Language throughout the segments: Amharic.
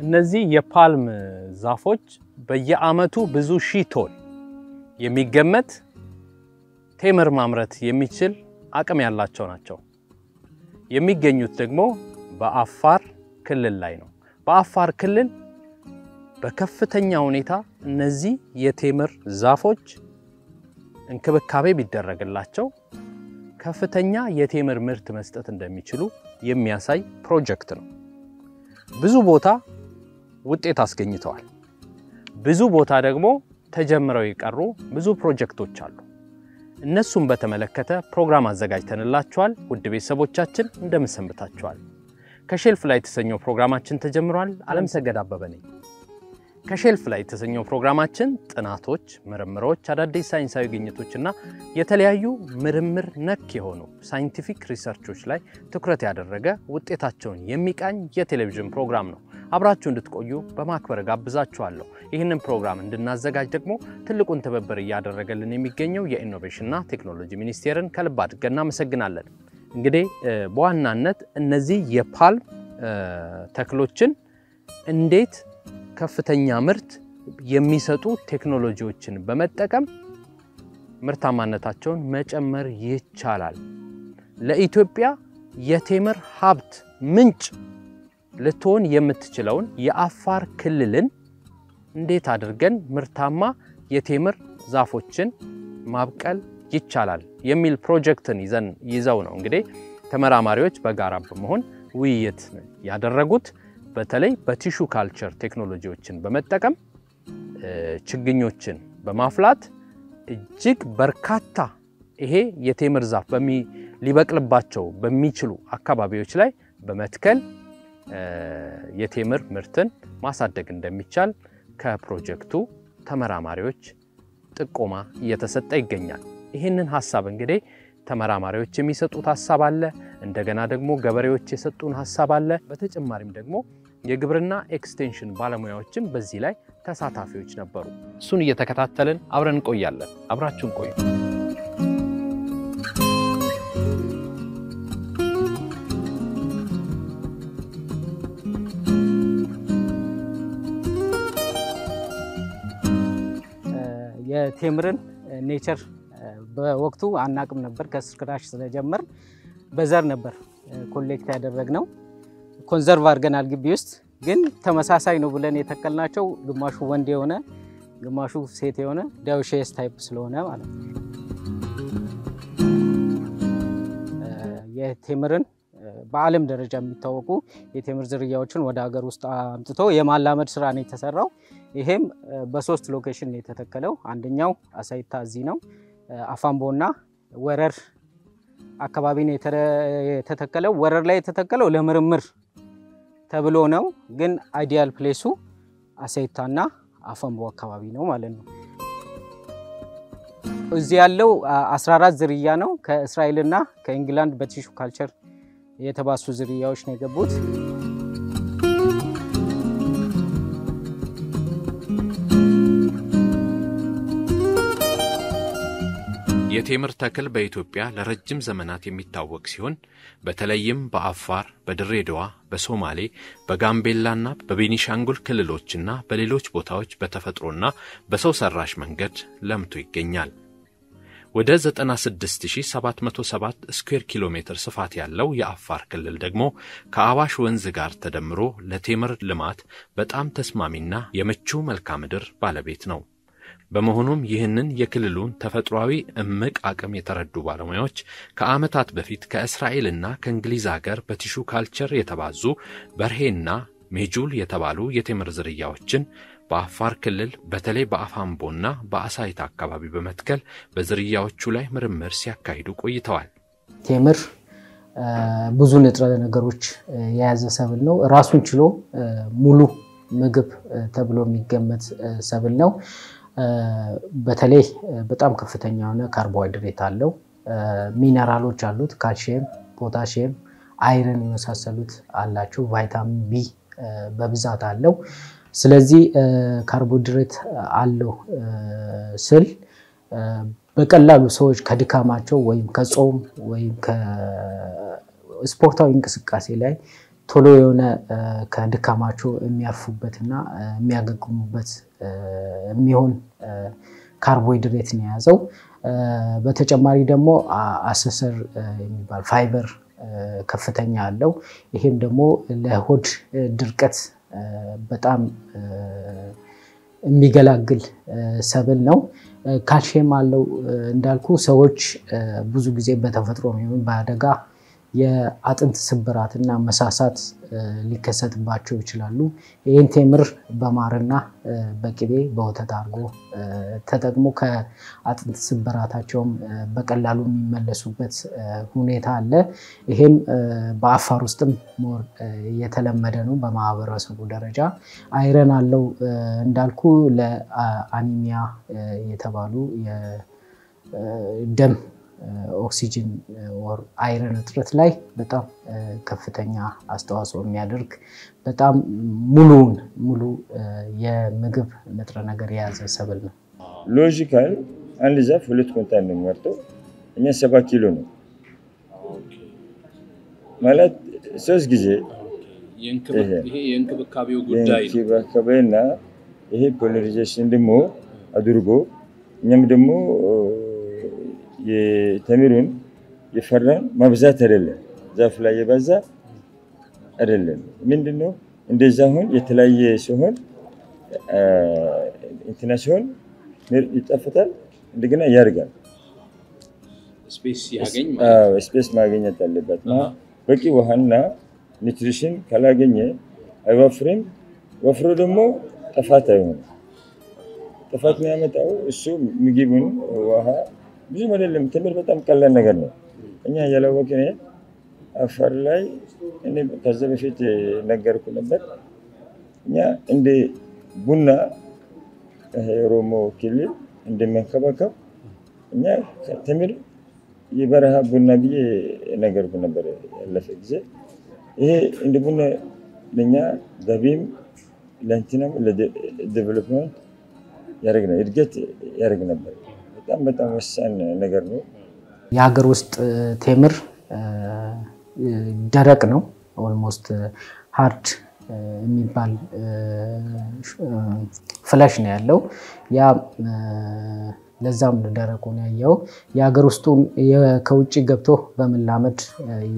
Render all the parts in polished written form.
እነዚህ የፓልም ዛፎች በየአመቱ ብዙ ሺህ ቶን የሚገመት ቴምር ማምረት የሚችል አቅም ያላቸው ናቸው። የሚገኙት ደግሞ በአፋር ክልል ላይ ነው። በአፋር ክልል በከፍተኛ ሁኔታ እነዚህ የቴምር ዛፎች እንክብካቤ ቢደረግላቸው ከፍተኛ የቴምር ምርት መስጠት እንደሚችሉ የሚያሳይ ፕሮጀክት ነው። ብዙ ቦታ ውጤት አስገኝተዋል። ብዙ ቦታ ደግሞ ተጀምረው የቀሩ ብዙ ፕሮጀክቶች አሉ። እነሱን በተመለከተ ፕሮግራም አዘጋጅተንላችኋል። ውድ ቤተሰቦቻችን እንደምን ሰንብታችኋል? ከሼልፍ ላይ የተሰኘው ፕሮግራማችን ተጀምሯል። ዓለም ሰገድ አበበ ነኝ። ከሼልፍ ላይ የተሰኘው ፕሮግራማችን ጥናቶች፣ ምርምሮች፣ አዳዲስ ሳይንሳዊ ግኝቶችና የተለያዩ ምርምር ነክ የሆኑ ሳይንቲፊክ ሪሰርቾች ላይ ትኩረት ያደረገ ውጤታቸውን የሚቃኝ የቴሌቪዥን ፕሮግራም ነው። አብራችሁ እንድትቆዩ በማክበር ጋብዛችኋለሁ። ይህንን ፕሮግራም እንድናዘጋጅ ደግሞ ትልቁን ትብብር ያደረገልን የሚገኘው የኢኖቬሽንና ቴክኖሎጂ ሚኒስቴርን ከልብ አድርገን እናመሰግናለን። እንግዲህ በዋናነት እነዚህ የፓልም ተክሎችን እንዴት ከፍተኛ ምርት የሚሰጡ ቴክኖሎጂዎችን በመጠቀም ምርታማነታቸውን መጨመር ይቻላል፣ ለኢትዮጵያ የቴምር ሀብት ምንጭ ልትሆን የምትችለውን የአፋር ክልልን እንዴት አድርገን ምርታማ የቴምር ዛፎችን ማብቀል ይቻላል የሚል ፕሮጀክትን ይዘው ነው እንግዲህ ተመራማሪዎች በጋራ በመሆን ውይይት ያደረጉት። በተለይ በቲሹ ካልቸር ቴክኖሎጂዎችን በመጠቀም ችግኞችን በማፍላት እጅግ በርካታ ይሄ የቴምር ዛፍ ሊበቅልባቸው በሚችሉ አካባቢዎች ላይ በመትከል የቴምር ምርትን ማሳደግ እንደሚቻል ከፕሮጀክቱ ተመራማሪዎች ጥቆማ እየተሰጠ ይገኛል። ይሄንን ሐሳብ እንግዲህ ተመራማሪዎች የሚሰጡት ሐሳብ አለ፣ እንደገና ደግሞ ገበሬዎች የሰጡን ሐሳብ አለ። በተጨማሪም ደግሞ የግብርና ኤክስቴንሽን ባለሙያዎችም በዚህ ላይ ተሳታፊዎች ነበሩ። እሱን እየተከታተልን አብረን እንቆያለን። አብራችሁን ቆዩ። የቴምርን ኔቸር በወቅቱ አናቅም ነበር። ከስክራሽ ስለጀመር በዘር ነበር ኮሌክት ያደረግነው። ኮንሰርቭ አድርገናል ግቢ ውስጥ። ግን ተመሳሳይ ነው ብለን የተከልናቸው ግማሹ ወንድ የሆነ ግማሹ ሴት የሆነ ዳውሼስ ታይፕ ስለሆነ ማለት ነው። የቴምርን በዓለም ደረጃ የሚታወቁ የቴምር ዝርያዎችን ወደ ሀገር ውስጥ አምጥቶ የማላመድ ስራ ነው የተሰራው። ይሄም በሶስት ሎኬሽን ነው የተተከለው። አንደኛው አሳይታ እዚህ ነው፣ አፋምቦና ወረር አካባቢ ነው የተተከለው። ወረር ላይ የተተከለው ለምርምር ተብሎ ነው፣ ግን አይዲያል ፕሌሱ አሳይታና አፋምቦ አካባቢ ነው ማለት ነው። እዚህ ያለው 14 ዝርያ ነው። ከእስራኤልና ከእንግላንድ በቲሹ ካልቸር የተባሱ ዝርያዎች ነው የገቡት። የቴምር ተክል በኢትዮጵያ ለረጅም ዘመናት የሚታወቅ ሲሆን በተለይም በአፋር፣ በድሬዳዋ፣ በሶማሌ፣ በጋምቤላና በቤኒሻንጉል ክልሎችና በሌሎች ቦታዎች በተፈጥሮና በሰው ሰራሽ መንገድ ለምቶ ይገኛል። ወደ 96707 ስኩዌር ኪሎ ሜትር ስፋት ያለው የአፋር ክልል ደግሞ ከአዋሽ ወንዝ ጋር ተደምሮ ለቴምር ልማት በጣም ተስማሚና የምቹ መልክዓ ምድር ባለቤት ነው። በመሆኑም ይህንን የክልሉን ተፈጥሯዊ እምቅ አቅም የተረዱ ባለሙያዎች ከዓመታት በፊት ከእስራኤልና ከእንግሊዝ ሀገር በቲሹ ካልቸር የተባዙ በርሄና ሜጁል የተባሉ የቴምር ዝርያዎችን በአፋር ክልል በተለይ በአፋምቦና በአሳይታ አካባቢ በመትከል በዝርያዎቹ ላይ ምርምር ሲያካሂዱ ቆይተዋል። ቴምር ብዙ ንጥረ ነገሮች የያዘ ሰብል ነው። ራሱን ችሎ ሙሉ ምግብ ተብሎ የሚገመት ሰብል ነው። በተለይ በጣም ከፍተኛ የሆነ ካርቦሃይድሬት አለው። ሚነራሎች አሉት፣ ካልሲየም፣ ፖታሺየም፣ አይረን የመሳሰሉት አላቸው ቫይታሚን ቢ በብዛት አለው ስለዚህ ካርቦሃይድሬት አለው ስል በቀላሉ ሰዎች ከድካማቸው ወይም ከጾም ወይም ከስፖርታዊ እንቅስቃሴ ላይ ቶሎ የሆነ ከድካማቸው የሚያርፉበትና የሚያገግሙበት የሚሆን ካርቦሃይድሬት ነው ያዘው በተጨማሪ ደግሞ አሰሰር የሚባል ፋይበር ከፍተኛ አለው ይሄም ደግሞ ለሆድ ድርቀት በጣም የሚገላግል ሰብል ነው ካልሲየም አለው እንዳልኩ ሰዎች ብዙ ጊዜ በተፈጥሮ ነው በአደጋ የአጥንት ስብራትና መሳሳት ሊከሰትባቸው ይችላሉ ይሄን ቴምር በማርና በቅቤ በወተት አርጎ ተጠቅሞ ከአጥንት ስብራታቸው በቀላሉ የሚመለሱበት ሁኔታ አለ ይሄም በአፋር ውስጥም ሞር የተለመደ ነው በማህበረሰቡ ደረጃ አይረን አለው እንዳልኩ ለአኒሚያ የተባሉ የደም ኦክሲጅን or አይረን እጥረት ላይ በጣም ከፍተኛ አስተዋጽኦ የሚያደርግ በጣም ሙሉ የምግብ ንጥረ ነገር የያዘ ሰብል ነው ሎጂካል አንድ ዛፍ 2 ኩንታል ነው የሚወጣው እኛ 7 ኪሎ ነው ማለት 3 ጊዜ ይሄ የእንክብካቤው ጉዳይ ነው የእንክብካቤና ይሄ ፖለራይዜሽን ደግሞ አድርጎ እኛም ደግሞ የተምሩን የፈራን ማብዛት አይደለም ዛፍ ላይ የበዛ አይደለም ምንድነው እንደዛ ሆን የተለያየ ሲሆን ኢንተርናሽናል ይጣፍጣል እንደገና ያርጋል ስፔስ ያገኝ ማለት ስፔስ ማግኘት አለበት በቂ ውሃና ኒውትሪሽን ካላገኘ አይወፍርም ወፍሮ ደግሞ ጥፋት አይሆንም ጥፋት የሚያመጣው እሱ ምግቡን ውሃ ብዙ አይደለም ተምር በጣም ቀላል ነገር ነው እኛ ያላወቅን አፋር ላይ እኔ ከዛ በፊት ነገርኩ ነበር እኛ እንደ ቡና ሮሞ ክልል እንደመከባከብ እኛ ተምር የበረሃ ቡና ብዬ ነገርኩ ነበር ያለፈ ጊዜ ይሄ እንደ ቡና ለኛ ገቢም ለእንትንም ለዴቨሎፕመንት ያደርግ ነው እድገት ያደርግ ነበር በጣም ወሳኝ ነገር ነው የሀገር ውስጥ ቴምር ደረቅ ነው ኦልሞስት ሃርድ የሚባል ፍላሽ ነው ያለው ያ ለዛም ደረቁ ነው ያየው የሀገር ውስጡ ከውጪ ገብቶ በመላመድ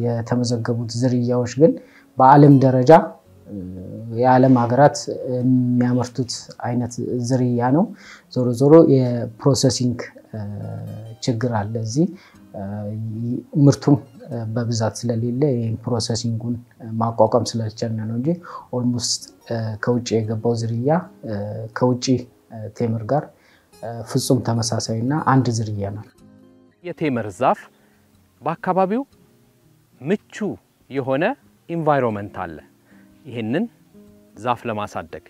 የተመዘገቡት ዝርያዎች ግን በአለም ደረጃ የዓለም ሀገራት የሚያመርቱት አይነት ዝርያ ነው ዞሮ የፕሮሰሲንግ ችግር አለ እዚህ ምርቱም በብዛት ስለሌለ ፕሮሰሲንጉን ማቋቋም ስለቻልን ነው እንጂ ኦልሞስት ከውጪ የገባው ዝርያ ከውጪ ቴምር ጋር ፍጹም ተመሳሳይና አንድ ዝርያ ነው የቴምር ዛፍ በአካባቢው ምቹ የሆነ ኢንቫይሮንመንት አለ ይሄንን ዛፍ ለማሳደግ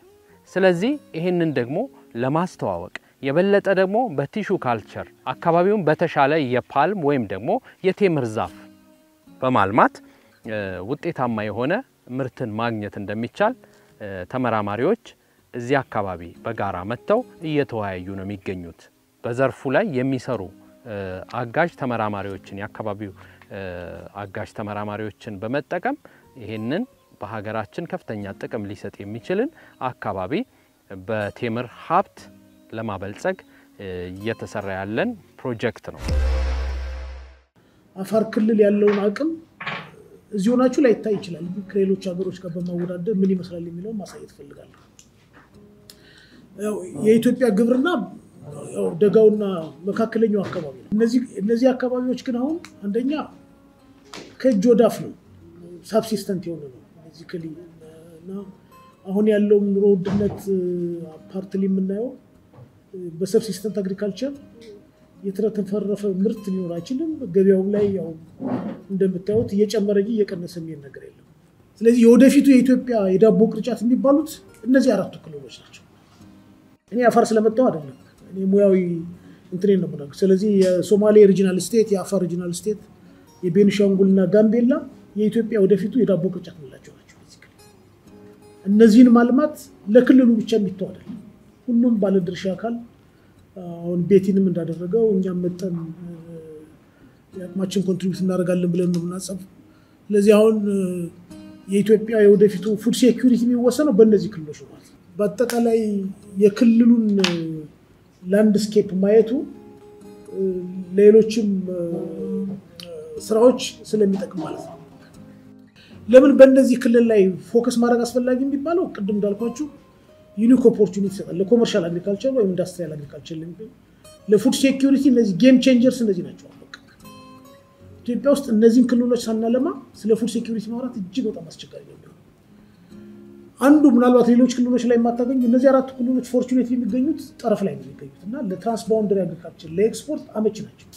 ስለዚህ ይሄንን ደግሞ ለማስተዋወቅ የበለጠ ደግሞ በቲሹ ካልቸር አካባቢውን በተሻለ የፓልም ወይም ደግሞ የቴምር ዛፍ በማልማት ውጤታማ የሆነ ምርትን ማግኘት እንደሚቻል ተመራማሪዎች እዚህ አካባቢ በጋራ መተው እየተወያዩ ነው የሚገኙት በዘርፉ ላይ የሚሰሩ አጋዥ ተመራማሪዎችን ያከባቢው አጋዥ ተመራማሪዎችን በመጠቀም ይሄንን በሀገራችን ከፍተኛ ጥቅም ሊሰጥ የሚችልን አካባቢ በቴምር ሀብት ለማበልጸግ እየተሰራ ያለን ፕሮጀክት ነው አፋር ክልል ያለውን አቅም እዚሁ ናችሁ ላይ ታይ ይችላል ከሌሎች ሀገሮች ጋር በማወዳደር ምን ይመስላል የሚለው ማሳየት ፈልጋለሁ ያው የኢትዮጵያ ግብርና ያው ደጋውና መካከለኛው አካባቢ እነዚህ አካባቢዎች ግን አሁን አንደኛ ከእጅ ወዳፍ ነው ሳብሲስተንት የሆነ ነው እዚህ ክልልና አሁን ያለው ኑሮ ውድነት ፓርትሊ የምናየው በሰብሲስተንት አግሪካልቸር የተረፈረፈ ምርት ሊኖር አይችልም ገበያው ላይ ያው እንደምታዩት እየጨመረ እንጂ እየቀነሰ የሚል ነገር የለም ስለዚህ የወደፊቱ የኢትዮጵያ የዳቦ ቅርጫት የሚባሉት እነዚህ አራቱ ክልሎች ናቸው እኔ አፋር ስለመጣው አይደለም እኔ ሙያዊ እንትሬን ነው ስለዚህ የሶማሌ ሪጂናል ስቴት የአፋር ሪጂናል ስቴት የቤኒሻንጉልና ጋምቤላ የኢትዮጵያ ወደፊቱ የዳቦ ቅርጫት ምንላቸው ናቸው። እነዚህን ማልማት ለክልሉ ብቻ የሚተው አይደለም። ሁሉም ባለድርሻ አካል አሁን ቤቲንም እንዳደረገው እኛም መጠን ያቅማችን ኮንትሪቢዩት እናደርጋለን ብለን ነው የምናጸፍ። ስለዚህ አሁን የኢትዮጵያ የወደፊቱ ፉድ ሴኩሪቲ የሚወሰነው በእነዚህ ክልሎች ነው ማለት ነው። በአጠቃላይ የክልሉን ላንድስኬፕ ማየቱ ሌሎችም ስራዎች ስለሚጠቅም ማለት ነው። ለምን በእነዚህ ክልል ላይ ፎከስ ማድረግ አስፈላጊ የሚባለው ቅድም እንዳልኳችሁ ዩኒክ ኦፖርቹኒቲ ይሰጣል ለኮመርሻል አግሪካልቸር ወይም ኢንዱስትሪያል አግሪካልቸር ለፉድ ሴኩሪቲ። እነዚህ ጌም ቼንጀርስ እነዚህ ናቸው። ኢትዮጵያ ውስጥ እነዚህን ክልሎች ሳናለማ ስለ ፉድ ሴኩሪቲ ማውራት እጅግ በጣም አስቸጋሪ ነው። አንዱ ምናልባት ሌሎች ክልሎች ላይ የማታገኙ እነዚህ አራቱ ክልሎች ፎርቹኔት የሚገኙት ጠረፍ ላይ ነው የሚገኙት እና ለትራንስባውንደሪ አግሪካልቸር ለኤክስፖርት አመቺ ናቸው።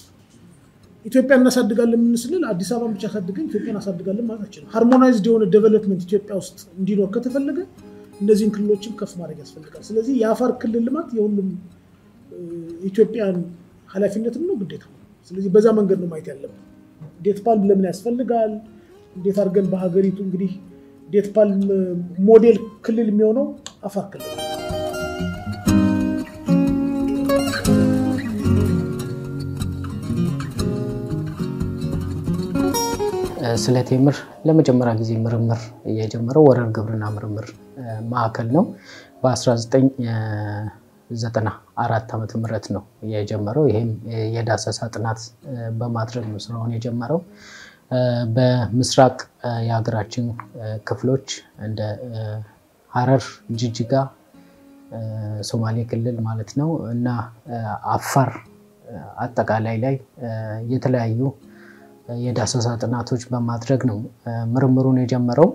ኢትዮጵያ እናሳድጋለን የምንስል አዲስ አበባን ብቻ አሳድገን ኢትዮጵያን እናሳድጋለን ማለት አይደለም። ሃርሞናይዝድ የሆነ ዴቨሎፕመንት ኢትዮጵያ ውስጥ እንዲኖር ከተፈለገ እነዚህን ክልሎችን ከፍ ማድረግ ያስፈልጋል። ስለዚህ የአፋር ክልል ልማት የሁሉም ኢትዮጵያን ኃላፊነትም ነው ግዴታም ነው። ስለዚህ በዛ መንገድ ነው ማየት ያለብን። ዴት ፓልም ለምን ያስፈልጋል? እንዴት አድርገን በሀገሪቱ እንግዲህ ዴት ፓልም ሞዴል ክልል የሚሆነው አፋር ክልል ነው። ስለ ቴምር ለመጀመሪያ ጊዜ ምርምር የጀመረው ወረር ግብርና ምርምር ማዕከል ነው። በ1994 ዓመተ ምህረት ነው የጀመረው። ይሄም የዳሰሳ ጥናት በማድረግ ነው ስራውን የጀመረው። በምስራቅ የሀገራችን ክፍሎች እንደ ሐረር፣ ጅጅጋ፣ ሶማሌ ክልል ማለት ነው እና አፋር አጠቃላይ ላይ የተለያዩ የዳሰሳ ጥናቶች በማድረግ ነው ምርምሩን የጀመረው።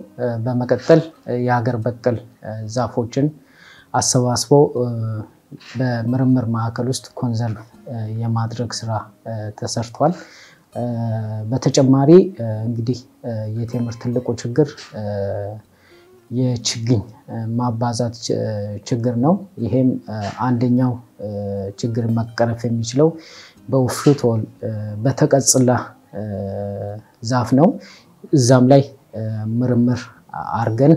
በመቀጠል የሀገር በቀል ዛፎችን አሰባስቦ በምርምር ማዕከል ውስጥ ኮንዘርቭ የማድረግ ስራ ተሰርቷል። በተጨማሪ እንግዲህ የቴምር ትልቁ ችግር የችግኝ ማባዛት ችግር ነው። ይሄም አንደኛው ችግር መቀረፍ የሚችለው በውፍረት ወል በተቀጽላ ዛፍ ነው። እዛም ላይ ምርምር አርገን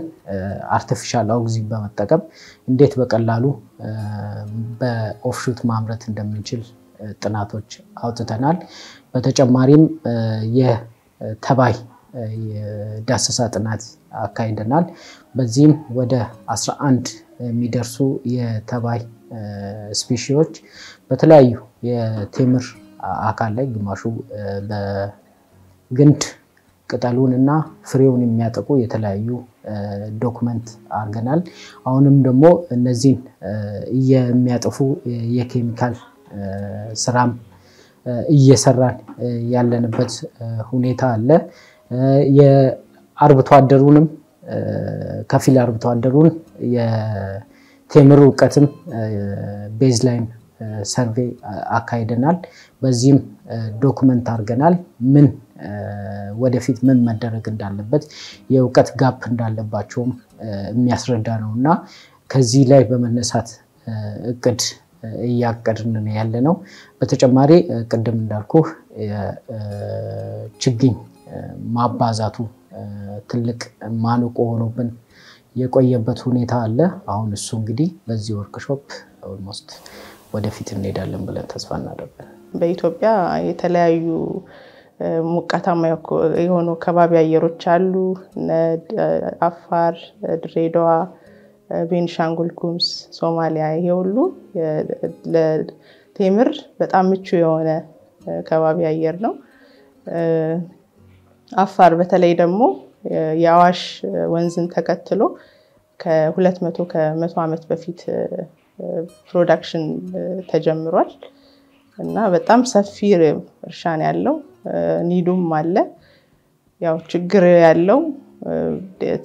አርቲፊሻል ኦክሲጅን በመጠቀም እንዴት በቀላሉ በኦፍሹት ማምረት እንደምንችል ጥናቶች አውጥተናል። በተጨማሪም የተባይ የዳሰሳ ጥናት አካሂደናል። በዚህም ወደ 11 የሚደርሱ የተባይ ስፔሺዎች በተለያዩ የቴምር አካል ላይ ግማሹ በግንድ ቅጠሉን እና ፍሬውን የሚያጠቁ የተለያዩ ዶክመንት አርገናል። አሁንም ደግሞ እነዚህን የሚያጠፉ የኬሚካል ስራም እየሰራን ያለንበት ሁኔታ አለ። የአርብቶ አደሩንም ከፊል አርብቶ አደሩን የቴምር ዕውቀትም ቤዝላይን ሰርቬይ አካሂደናል። በዚህም ዶክመንት አርገናል። ምን ወደፊት ምን መደረግ እንዳለበት የዕውቀት ጋፕ እንዳለባቸውም የሚያስረዳ ነውና ከዚህ ላይ በመነሳት እቅድ እያቀድን ያለነው። በተጨማሪ ቅድም እንዳልኩ ችግኝ ማባዛቱ ትልቅ ማነቆ ሆኖብን የቆየበት ሁኔታ አለ። አሁን እሱ እንግዲህ በዚህ ወርክሾፕ ኦልሞስት ወደፊት እንሄዳለን ብለን ተስፋ እናደርጋለን። በኢትዮጵያ የተለያዩ ሙቀታማ የሆኑ ከባቢ አየሮች አሉ። አፋር፣ ድሬዳዋ፣ ቤንሻንጉል ጉሙዝ፣ ሶማሊያ ይሄ ሁሉ ለቴምር በጣም ምቹ የሆነ ከባቢ አየር ነው። አፋር በተለይ ደግሞ የአዋሽ ወንዝን ተከትሎ ከ100 ዓመት በፊት ፕሮዳክሽን ተጀምሯል እና በጣም ሰፊ እርሻ ነው ያለው። ኒዱም አለ። ያው ችግር ያለው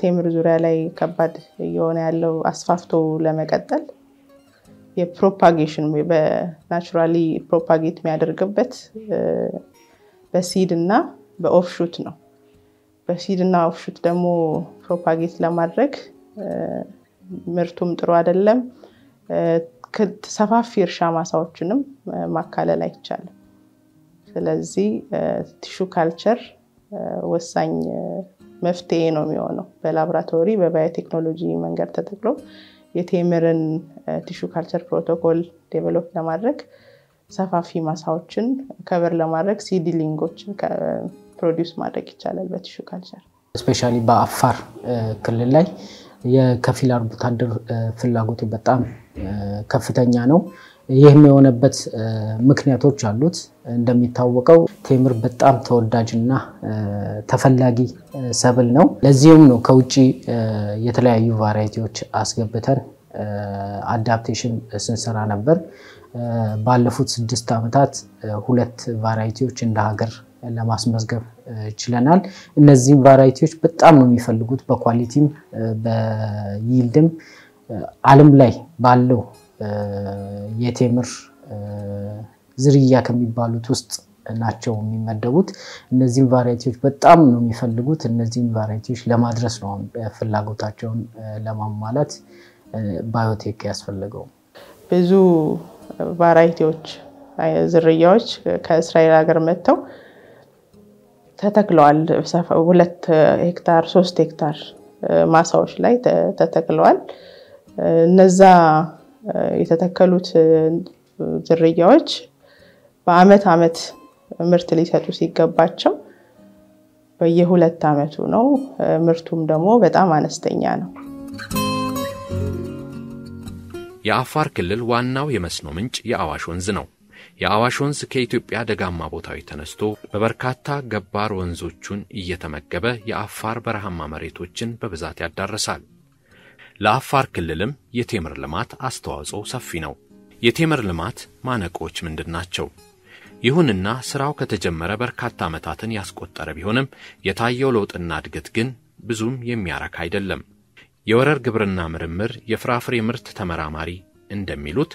ቴምር ዙሪያ ላይ ከባድ የሆነ ያለው አስፋፍቶ ለመቀጠል የፕሮፓጌሽን በናቹራሊ ፕሮፓጌት የሚያደርግበት በሲድ እና በኦፍሹት ነው። በሲድ እና ኦፍሹት ደግሞ ፕሮፓጌት ለማድረግ ምርቱም ጥሩ አይደለም። ሰፋፊ እርሻ ማሳዎችንም ማካለል አይቻልም። ስለዚህ ቲሹ ካልቸር ወሳኝ መፍትሄ ነው የሚሆነው። በላቦራቶሪ በባዮቴክኖሎጂ መንገድ ተጠቅሎ የቴምርን ቲሹ ካልቸር ፕሮቶኮል ዴቨሎፕ ለማድረግ ሰፋፊ ማሳዎችን ከቨር ለማድረግ ሲድሊንጎችን ፕሮዲዩስ ማድረግ ይቻላል በቲሹ ካልቸር። ስፔሻሊ በአፋር ክልል ላይ የከፊል አርብቶ አደር ፍላጎቱ በጣም ከፍተኛ ነው። ይህም የሆነበት ምክንያቶች አሉት። እንደሚታወቀው ቴምር በጣም ተወዳጅና ተፈላጊ ሰብል ነው። ለዚህም ነው ከውጪ የተለያዩ ቫራይቲዎች አስገብተን አዳፕቴሽን ስንሰራ ነበር። ባለፉት 6 ዓመታት 2 ቫራይቲዎች እንደ ሀገር ለማስመዝገብ ችለናል። እነዚህ ቫራይቲዎች በጣም ነው የሚፈልጉት በኳሊቲም በይልድም ዓለም ላይ ባለው የቴምር ዝርያ ከሚባሉት ውስጥ ናቸው የሚመደቡት። እነዚህ ቫራይቲዎች በጣም ነው የሚፈልጉት። እነዚህ ቫራይቲዎች ለማድረስ ነው ፍላጎታቸውን ለማሟላት ባዮቴክ ያስፈልገው። ብዙ ቫራይቲዎች ዝርያዎች ከእስራኤል ሀገር መጥተው ተተክለዋል። 2 ሄክታር 3 ሄክታር ማሳዎች ላይ ተተክለዋል። እነዛ የተተከሉት ዝርያዎች በአመት አመት ምርት ሊሰጡ ሲገባቸው በየ2 አመቱ ነው። ምርቱም ደግሞ በጣም አነስተኛ ነው። የአፋር ክልል ዋናው የመስኖ ምንጭ የአዋሽ ወንዝ ነው። የአዋሽ ወንዝ ከኢትዮጵያ ደጋማ ቦታዎች ተነስቶ በበርካታ ገባር ወንዞቹን እየተመገበ የአፋር በረሃማ መሬቶችን በብዛት ያዳርሳል። ለአፋር ክልልም የቴምር ልማት አስተዋጽኦ ሰፊ ነው። የቴምር ልማት ማነቆች ምንድናቸው? ይሁንና ስራው ከተጀመረ በርካታ ዓመታትን ያስቆጠረ ቢሆንም የታየው ለውጥና እድገት ግን ብዙም የሚያረካ አይደለም። የወረር ግብርና ምርምር የፍራፍሬ ምርት ተመራማሪ እንደሚሉት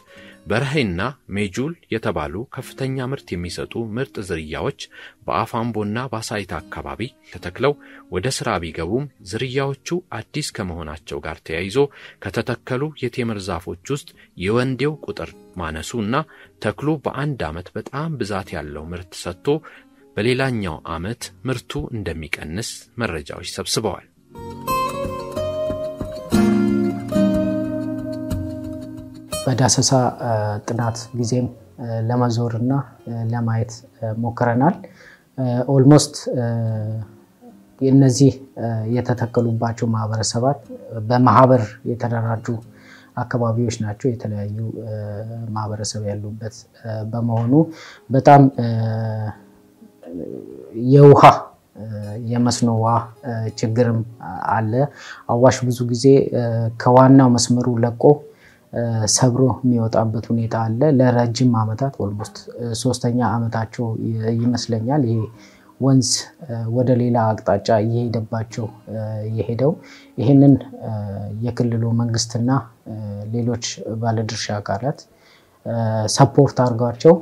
በረሃይና ሜጁል የተባሉ ከፍተኛ ምርት የሚሰጡ ምርጥ ዝርያዎች በአፋምቦና ባሳይታ አካባቢ ተተክለው ወደ ስራ ቢገቡም ዝርያዎቹ አዲስ ከመሆናቸው ጋር ተያይዞ ከተተከሉ የቴምር ዛፎች ውስጥ የወንዴው ቁጥር ማነሱና ተክሉ በአንድ ዓመት በጣም ብዛት ያለው ምርት ሰጥቶ በሌላኛው ዓመት ምርቱ እንደሚቀንስ መረጃዎች ሰብስበዋል። በዳሰሳ ጥናት ጊዜም ለማዞርና ለማየት ሞክረናል። ኦልሞስት የነዚህ የተተከሉባቸው ማህበረሰባት በማህበር የተደራጁ አካባቢዎች ናቸው። የተለያዩ ማህበረሰብ ያሉበት በመሆኑ በጣም የውሃ የመስኖ ውሃ ችግርም አለ። አዋሽ ብዙ ጊዜ ከዋናው መስመሩ ለቆ ሰብሮ የሚወጣበት ሁኔታ አለ። ለረጅም ዓመታት ኦልሞስት 3ኛ ዓመታቸው ይመስለኛል ይሄ ወንዝ ወደ ሌላ አቅጣጫ እየሄደባቸው የሄደው። ይሄንን የክልሉ መንግስትና ሌሎች ባለድርሻ አካላት ሰፖርት አድርጓቸው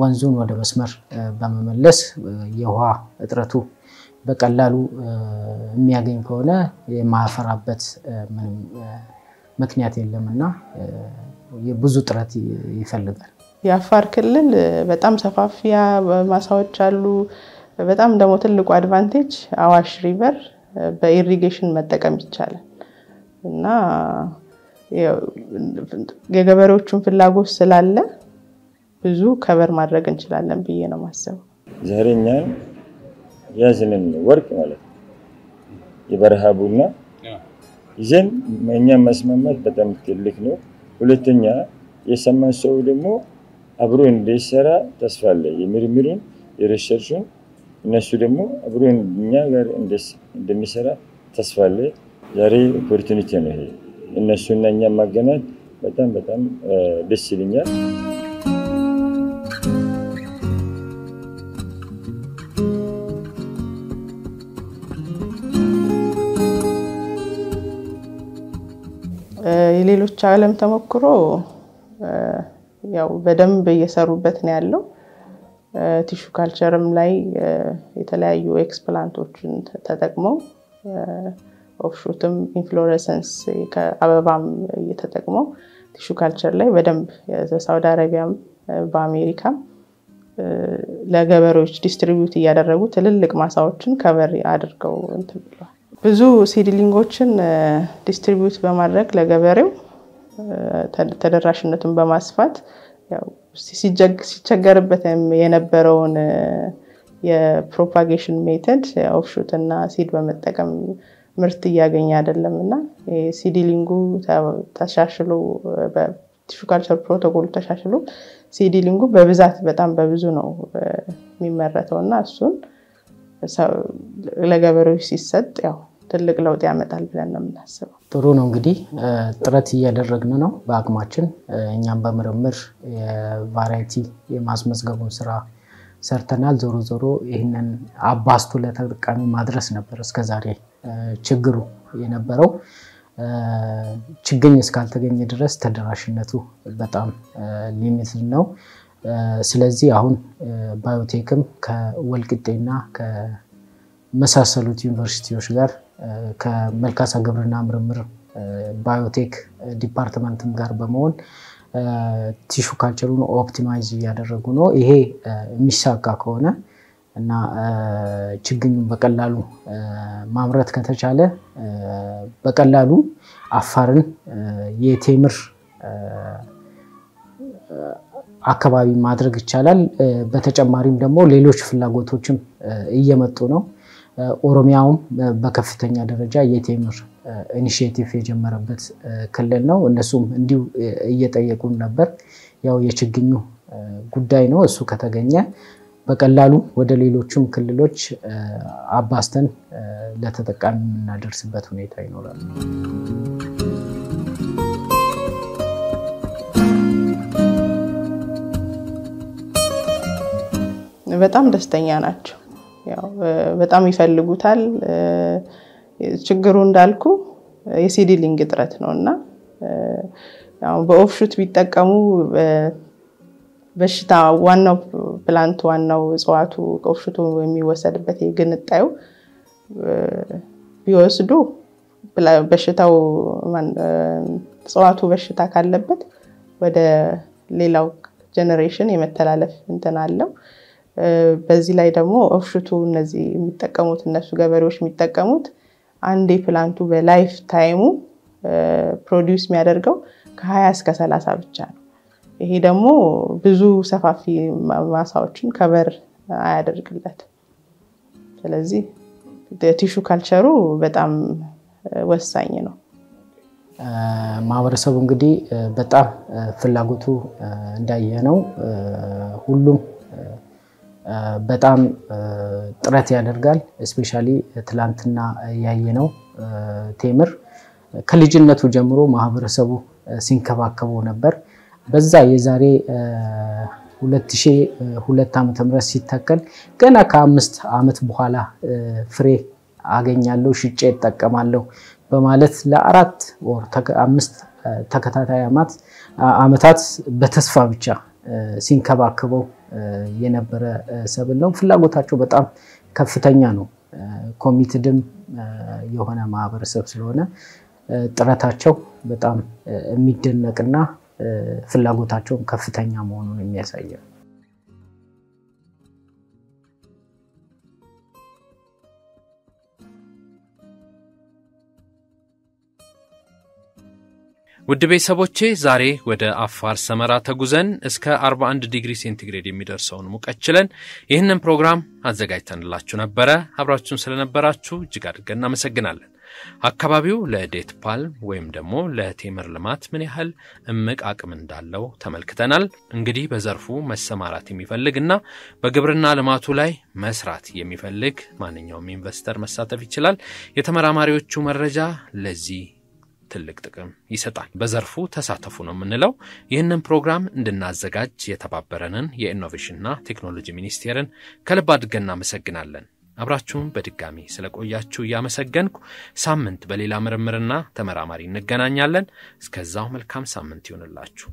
ወንዙን ወደ መስመር በመመለስ የውሃ እጥረቱ በቀላሉ የሚያገኝ ከሆነ የማፈራበት ምንም ምክንያት የለምና የብዙ ጥረት ይፈልጋል። የአፋር ክልል በጣም ሰፋፊ ማሳዎች አሉ። በጣም ደግሞ ትልቁ አድቫንቴጅ አዋሽ ሪቨር በኢሪጌሽን መጠቀም ይቻላል እና የገበሬዎቹን ፍላጎት ስላለ ብዙ ከቨር ማድረግ እንችላለን ብዬ ነው ማሰብ። ዛሬኛ ያዝንን ወርቅ ማለት የበረሃ ቡና ይዘን እኛ መስማማት በጣም ትልቅ ነው። ሁለተኛ የሰማን ሰው ደግሞ አብሮ እንዲሰራ ተስፋ አለ። የምርምሩን የሪሰርቹን እነሱ ደግሞ አብሮ እኛ ጋር እንደሚሰራ ተስፋ አለ። ዛሬ ኦፖርቹኒቲ ነው ይሄ። እነሱና እኛ ማገናኘት በጣም ደስ ይለኛል። የሌሎች ዓለም ተሞክሮ ያው በደንብ እየሰሩበት ነው ያለው። ቲሹ ካልቸርም ላይ የተለያዩ ኤክስፕላንቶችን ተጠቅመው ኦፍሹትም ኢንፍሎረሰንስ ከአበባም እየተጠቅመው ቲሹ ካልቸር ላይ በደንብ በሳውዲ አረቢያም በአሜሪካም ለገበሬዎች ዲስትሪቢዩት እያደረጉ ትልልቅ ማሳዎችን ከቨር አድርገው እንትን ብለዋል። ብዙ ሲድሊንጎችን ዲስትሪቢዩት በማድረግ ለገበሬው ተደራሽነቱን በማስፋት ያው ሲቸገርበት የነበረውን የፕሮፓጌሽን ሜተድ ኦፍሹት እና ሲድ በመጠቀም ምርት ያገኛ አይደለምና ሲድሊንጉ ተሻሽሎ በቲሹ ካልቸር ፕሮቶኮል ተሻሽሎ ሲድሊንጉ በብዛት በጣም በብዙ ነው የሚመረተውና እሱን ለገበሬዎች ሲሰጥ ያው ትልቅ ለውጥ ያመጣል ብለን ነው የምናስበው። ጥሩ ነው እንግዲህ ጥረት እያደረግን ነው በአቅማችን እኛም በመረመር የቫራይቲ የማስመዝገቡን ስራ ሰርተናል። ዞሮ ዞሮ ይሄንን አባስቶ ለተጠቃሚ ማድረስ ነበር እስከዛሬ ችግሩ የነበረው። ችግኝ እስካልተገኘ ድረስ ተደራሽነቱ በጣም ሊሚትድ ነው። ስለዚህ አሁን ባዮቴክም ከወልቂጤና ከመሳሰሉት ዩኒቨርሲቲዎች ጋር ከመልካሳ ግብርና ምርምር ባዮቴክ ዲፓርትመንትም ጋር በመሆን ቲሹ ካልቸሩን ኦፕቲማይዝ ያደረጉ ነው። ይሄ የሚሳካ ከሆነ እና ችግኙን በቀላሉ ማምረት ከተቻለ በቀላሉ አፋርን የቴምር አካባቢ ማድረግ ይቻላል። በተጨማሪም ደግሞ ሌሎች ፍላጎቶችም እየመጡ ነው። ኦሮሚያውም በከፍተኛ ደረጃ የቴምር ኢኒሺዬቲቭ የጀመረበት ክልል ነው። እነሱም እንዲሁ እየጠየቁን ነበር። ያው የችግኙ ጉዳይ ነው። እሱ ከተገኘ በቀላሉ ወደ ሌሎችም ክልሎች አባስተን ለተጠቃሚ እናደርስበት ሁኔታ ይኖራል። በጣም ደስተኛ ናቸው። ያው በጣም ይፈልጉታል። ችግሩ እንዳልኩ የሲድሊንግ እጥረት ነውና ያው በኦፍሹት ቢጠቀሙ በሽታ ዋናው ፕላንት ዋናው እጽዋቱ ኦፍሹቱ የሚወሰድበት የግንጣዩ ቢወስዱ በሽታው እጽዋቱ በሽታ ካለበት ወደ ሌላው ጀነሬሽን የመተላለፍ እንትን አለው። በዚህ ላይ ደግሞ ኦፍሹቱ እነዚህ የሚጠቀሙት እነሱ ገበሬዎች የሚጠቀሙት አንዴ ፕላንቱ በላይፍ ታይሙ ፕሮዲዩስ የሚያደርገው ከ20 እስከ 30 ብቻ ነው። ይሄ ደግሞ ብዙ ሰፋፊ ማሳዎችን ከበር አያደርግለት። ስለዚህ ቲሹ ካልቸሩ በጣም ወሳኝ ነው። ማህበረሰቡ እንግዲህ በጣም ፍላጎቱ እንዳየነው ሁሉም በጣም ጥረት ያደርጋል። ስፔሻሊ ትላንትና ያየነው ቴምር ከልጅነቱ ጀምሮ ማህበረሰቡ ሲንከባከበው ነበር። በዛ የዛሬ 2002 ዓመተ ምህረት ሲተከል ገና ከ5 ዓመት በኋላ ፍሬ አገኛለሁ ሽጬ እጠቀማለሁ በማለት ለ4 ወር 5 ተከታታይ ዓመታት በተስፋ ብቻ ሲንከባከበው የነበረ ሰብል ነው። ፍላጎታቸው በጣም ከፍተኛ ነው። ኮሚትድም የሆነ ማህበረሰብ ስለሆነ ጥረታቸው በጣም የሚደነቅና ፍላጎታቸው ከፍተኛ መሆኑን የሚያሳይ ነው። ውድ ቤተሰቦቼ ዛሬ ወደ አፋር ሰመራ ተጉዘን እስከ 41 ዲግሪ ሴንቲግሬድ የሚደርሰውን ሙቀት ችለን ይህንን ፕሮግራም አዘጋጅተንላችሁ ነበር። አብራችሁን ስለነበራችሁ እጅግ አድርገን እናመሰግናለን። አካባቢው ለዴት ፓልም ወይም ደግሞ ለቴምር ልማት ምን ያህል እምቅ አቅም እንዳለው ተመልክተናል። እንግዲህ በዘርፉ መሰማራት የሚፈልግና በግብርና ልማቱ ላይ መስራት የሚፈልግ ማንኛውም ኢንቨስተር መሳተፍ ይችላል። የተመራማሪዎቹ መረጃ ለዚህ ትልቅ ጥቅም ይሰጣል። በዘርፉ ተሳተፉ ነው የምንለው። ይህንን ፕሮግራም እንድናዘጋጅ የተባበረንን የኢኖቬሽንና ቴክኖሎጂ ሚኒስቴርን ከልብ አድርገን እናመሰግናለን። አብራችሁን በድጋሚ ስለቆያችሁ ያመሰገንኩ። ሳምንት በሌላ ምርምርና ተመራማሪ እንገናኛለን። እስከዛው መልካም ሳምንት ይሁንላችሁ።